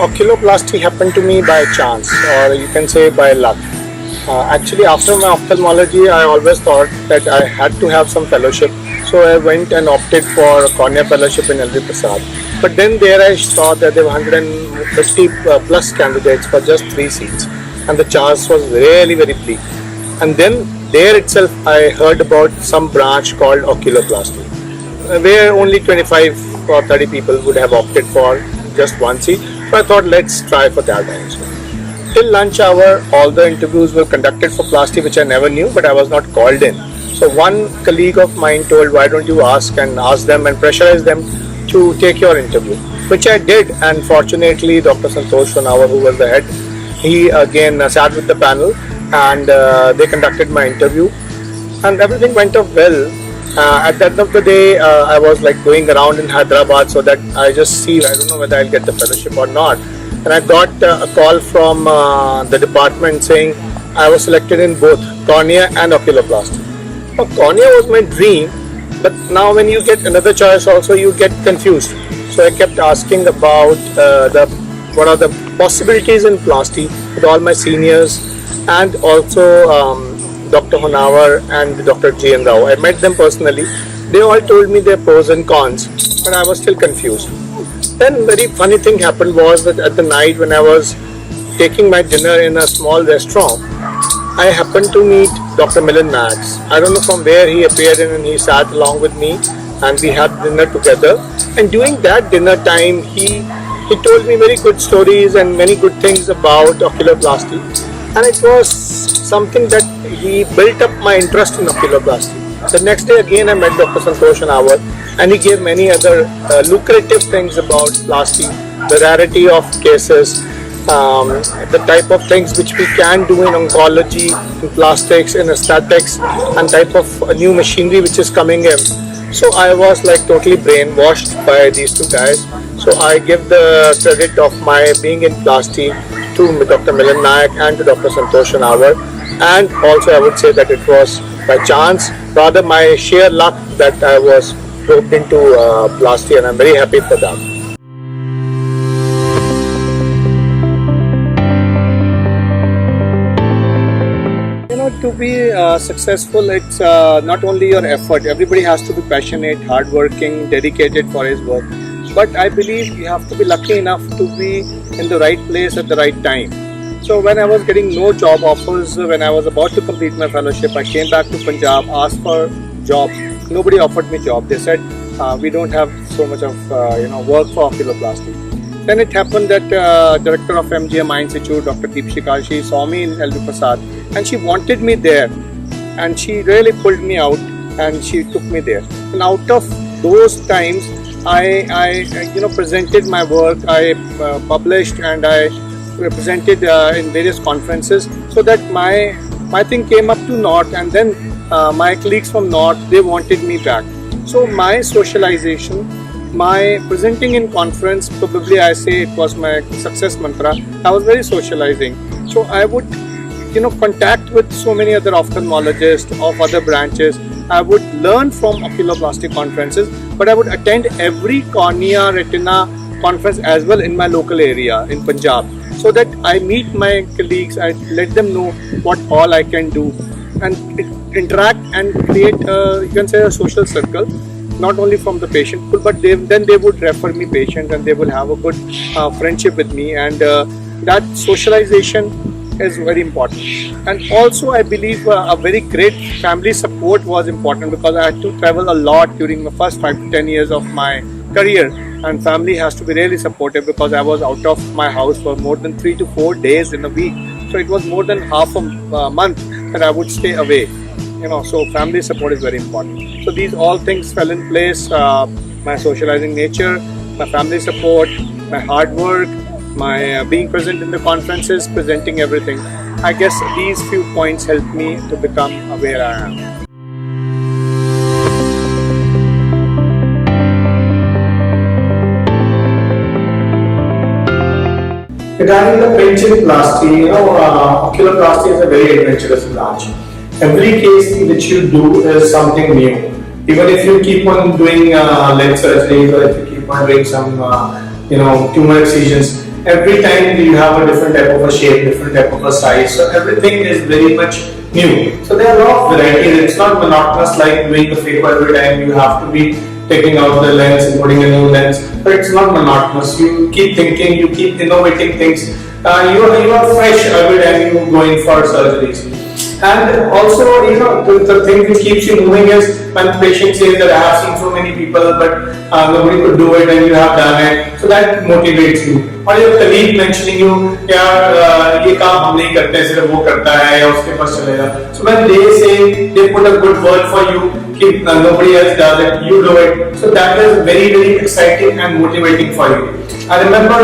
oculoplasty happened to me by chance, or you can say by luck. Actually, after my ophthalmology, I always thought that I had to have some fellowship. So I went and opted for a cornea fellowship in LV Prasad. But then there I saw that there were 150 plus candidates for just 3 seats. And the chance was really very bleak. And then there itself I heard about some branch called oculoplasty, where only 25 or 30 people would have opted for just 1 seat. So I thought, let's try for that also. Till lunch hour, all the interviews were conducted for plasty, which I never knew, but I was not called in. So one colleague of mine told, why don't you ask them and pressurize them to take your interview, which I did. And fortunately, Dr. Santosh Sonavar, who was the head, he again sat with the panel, and they conducted my interview, and everything went off well. At the end of the day, I was like going around in Hyderabad so that I don't know whether I'll get the fellowship or not. And I got a call from the department saying I was selected in both cornea and oculoplasty. Now, cornea was my dream, but now when you get another choice also, you get confused. So I kept asking about what are the possibilities in plasty with all my seniors, and also Dr. Honavar and Dr. G.N. Rao. I met them personally. They all told me their pros and cons, but I was still confused. Then very funny thing happened was that at the night when I was taking my dinner in a small restaurant, I happened to meet Dr. Milind Naik. I don't know from where he appeared in, and he sat along with me and we had dinner together. And during that dinner time, he told me very good stories and many good things about oculoplasty. And it was something that he built up my interest in oculoplasty. The next day again I met Dr. Santosh Sonavar, and he gave many other lucrative things about plasty, the rarity of cases, the type of things which we can do in oncology, in plastics, in aesthetics, and type of new machinery which is coming in. So I was like totally brainwashed by these two guys. So I give the credit of my being in plasty to Dr. Milind Naik and to Dr. Santosh Sonavar. And also I would say that it was by chance, rather my sheer luck, that I was roped into plasty, and I'm very happy for that. To be successful, it's not only your effort. Everybody has to be passionate, hardworking, dedicated for his work. But I believe you have to be lucky enough to be in the right place at the right time. So when I was getting no job offers, when I was about to complete my fellowship, I came back to Punjab, asked for jobs. Nobody offered me job. They said, we don't have so much of work for oculoplasty. Then it happened that director of MGM Eye Institute, Dr. Deepshika, she saw me in LV Prasad and she wanted me there, and she really pulled me out and she took me there. And out of those times, I presented my work, I published, and I represented in various conferences, so that my thing came up to North, and then my colleagues from North, they wanted me back. So my socialization, my presenting in conference, probably I say it was my success mantra. I was very socializing. So I would, contact with so many other ophthalmologists of other branches. I would learn from oculoplastic conferences, but I would attend every cornea retina conference as well in my local area in Punjab, so that I meet my colleagues, I let them know what all I can do, and interact and create you can say a social circle, not only from the patient pool, but then they would refer me patients and they will have a good friendship with me, and that socialization is very important. And also I believe a very great family support was important, because I had to travel a lot during the first 5 to 10 years of my career, and family has to be really supportive, because I was out of my house for more than 3 to 4 days in a week. So it was more than half a month that I would stay away. So family support is very important. So these all things fell in place, my socializing nature, my family support, my hard work, my being present in the conferences, presenting everything. I guess these few points helped me to become where I am. Regarding the pinching plasty, oculoplasty is a very adventurous branch. Every case which you do is something new. Even if you keep on doing lens surgeries, or if you keep on doing some tumor excisions, every time you have a different type of a shape, different type of a size. So everything is very much new. So there are a lot of varieties. It's not monotonous like doing the phaco every time. You have to be taking out the lens and putting a new lens. But it's not monotonous. You keep thinking, you keep innovating things. You are fresh every time you go in for surgeries. And also, the thing which keeps you moving is when the patient says that I have seen so many people, but nobody could do it, and you have done it. So that motivates you. Or your colleague mentioning you, यार ये काम हम नहीं करते, सिर्फ वो करता है या उसके पास चलेगा. So when they say they put a good word for you, कि nobody else does it, you do it. So that is very very exciting and motivating for you. I remember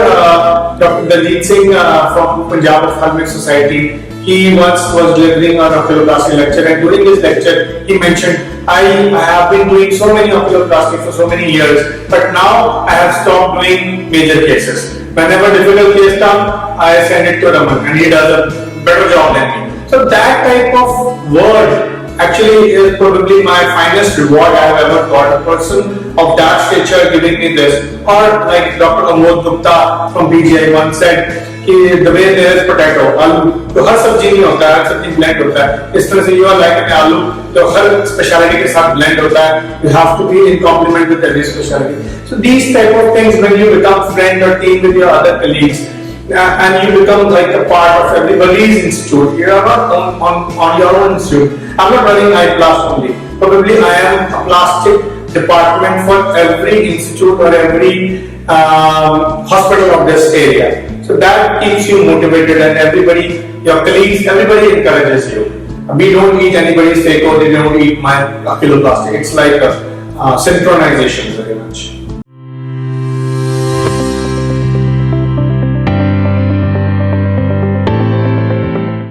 Dr. Daljit Singh from Punjab Ophthalmic Society. He once was delivering an oculoplasty lecture, and during his lecture, he mentioned, I have been doing so many oculoplasty for so many years, but now I have stopped doing major cases. Whenever difficult case comes, I send it to Raman, and he does a better job than me. So that type of word actually is probably my finest reward I have ever got. A person of that stature giving me this, or like Dr. Amod Gupta from BGI once said, कि the way there is potato, आलू तो हर सब्जी नहीं होता है, हर सब्जी blend होता है. इस तरह से you are like an आलू तो हर specialty के साथ blend होता है. You have to be in complement with every specialty. So these type of things, when you become friend or team with your other colleagues, and you become like a part of everybody's institute. You are not on your own institute. I'm not running iPlast only. Probably I am a plastic department for every institute or every hospital of this area. So that keeps you motivated, and everybody, your colleagues, everybody encourages you. We don't eat anybody's phaco, they don't eat my oculoplasty. It's like a synchronization very much.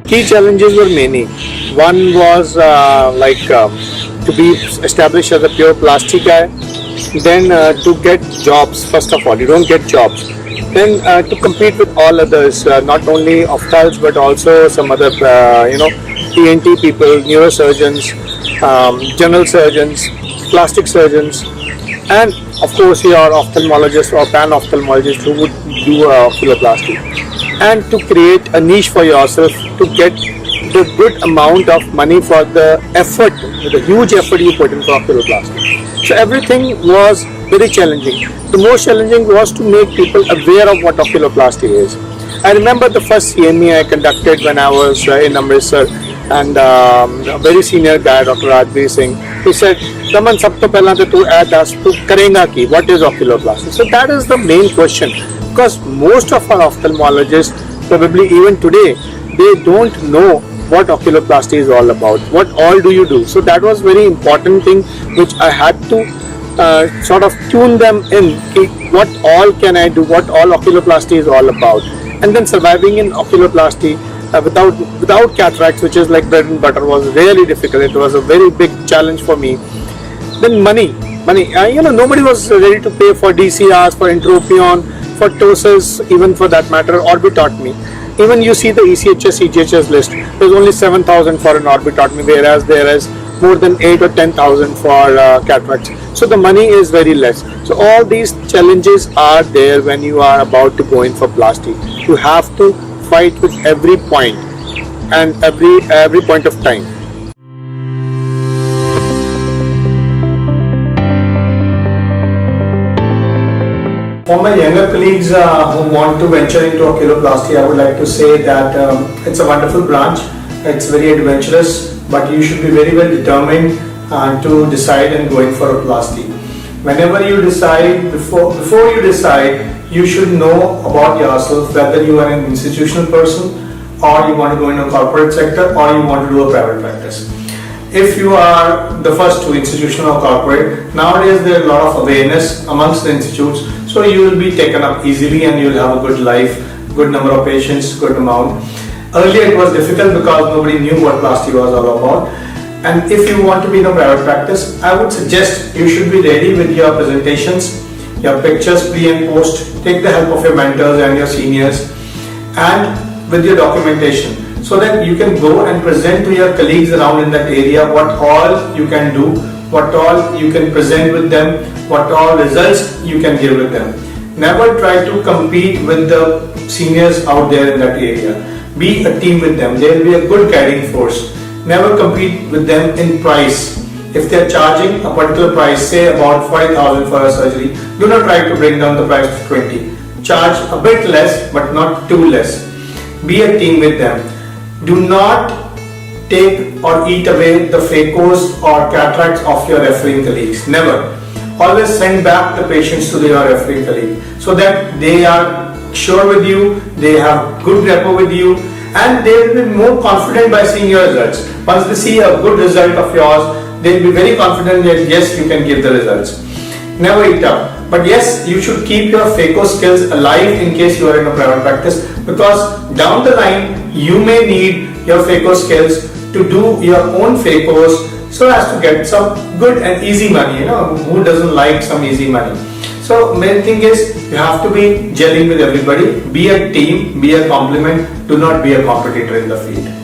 Key challenges were many. One was to be established as a pure plastic guy, then to get jobs. First of all, you don't get jobs. Then to compete with all others, not only ophthalms but also some other ENT people, neurosurgeons, general surgeons, plastic surgeons, and of course your ophthalmologist or pan-ophthalmologist who would do oculoplasty. And to create a niche for yourself, to get the good amount of money for the effort, the huge effort you put in for oculoplasty. So everything was very challenging. The most challenging was to make people aware of what oculoplasty is. I remember the first CME I conducted when I was in Amritsar, and a very senior guy, Dr. Rajveer Singh, he said, Raman, sab to pehla tu karega ki, what is oculoplasty? So that is the main question, because most of our ophthalmologists, probably even today, they don't know what oculoplasty is all about. What all do you do? So that was very important thing which I had to sort of tune them in. What all can I do? What all oculoplasty is all about? And then surviving in oculoplasty without cataracts, which is like bread and butter, was really difficult. It was a very big challenge for me. Then money. Nobody was ready to pay for DCRs, for Entropion, for TOSAs, even for that matter. Orbit taught me. Even you see the ECHS, EGHS list, there's only 7,000 for an orbitotomy, whereas there is more than 8 or 10,000 for cataracts. So the money is very less. So all these challenges are there when you are about to go in for plasty. You have to fight with every point and every point of time. For my younger colleagues who want to venture into oculoplasty, I would like to say that it's a wonderful branch. It's very adventurous, but you should be very well determined to decide and go in for a plasty. Whenever you decide, before you decide, you should know about yourself, whether you are an institutional person or you want to go in a corporate sector or you want to do a private practice. If you are the first to institutional or corporate, nowadays there is a lot of awareness amongst the institutes, so you will be taken up easily and you will have a good life, good number of patients, good amount. Earlier it was difficult because nobody knew what plasty was all about. And if you want to be in a private practice, I would suggest you should be ready with your presentations, your pictures pre and post. Take the help of your mentors and your seniors, and with your documentation, so that you can go and present to your colleagues around in that area what all you can do, what all you can present with them, what all results you can give with them. Never try to compete with the seniors out there in that area. Be a team with them. They will be a good guiding force. Never compete with them in price. If they are charging a particular price, say about 40,000 for a surgery, do not try to bring down the price to 20. Charge a bit less, but not too less. Be a team with them. Do not take or eat away the phaco's or cataracts of your referring colleagues. Never. Always send back the patients to your referring colleague so that they are sure with you, they have good rapport with you, and they will be more confident by seeing your results. Once they see a good result of yours, they will be very confident that yes, you can give the results. Never eat up. But yes, you should keep your phaco skills alive in case you are in a private practice, because down the line you may need your phaco skills to do your own phacos so as to get some good and easy money. Who doesn't like some easy money? So main thing is you have to be gelling with everybody. Be a team, be a complement, do not be a competitor in the field.